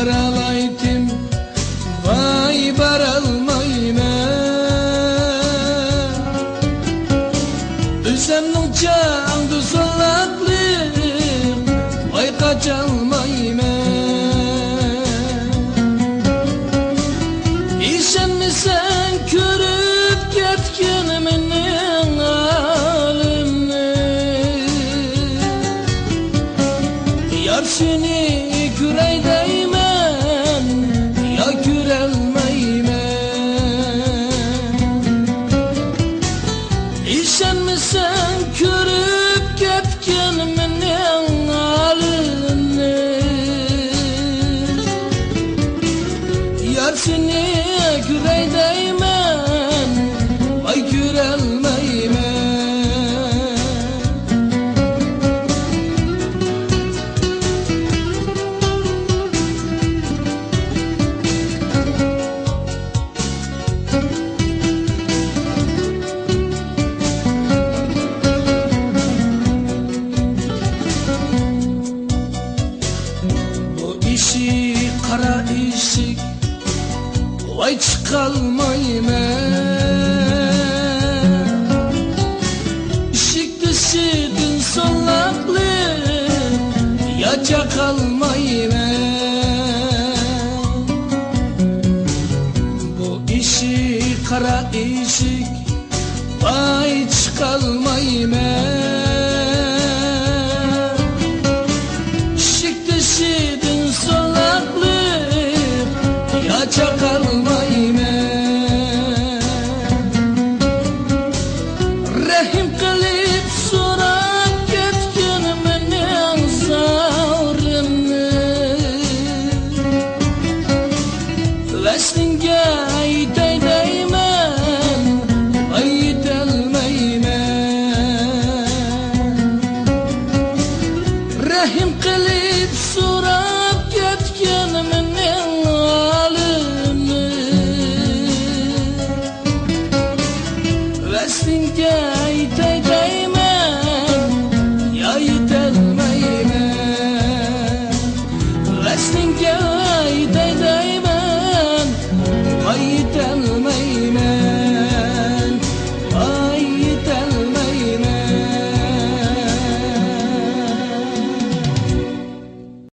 baralaydım vay baralmayma Özümnün candı sollaqlım vay kaçalmayma İşenmisen körüp ketkeniminin alimni Yar seni küreydeymen ya kürelmeymen İşenmisen körüp ketkeniminin alimni Yar seni küreydeymen vay kürelmeymen Kara işik vay çıkalmaymen İşik dışıdın sollaqlım ya çakalmaymen Bu işi kara işik vay çıkalmaymen İşik dışıdın sollaqlım ya çakalmaymen Rahim kılıp sorak ketkeniminin zavrını Veslinge yiteydeymen vay yitelmeymen Rahim kılıp sorak ketkeniminin Veslinge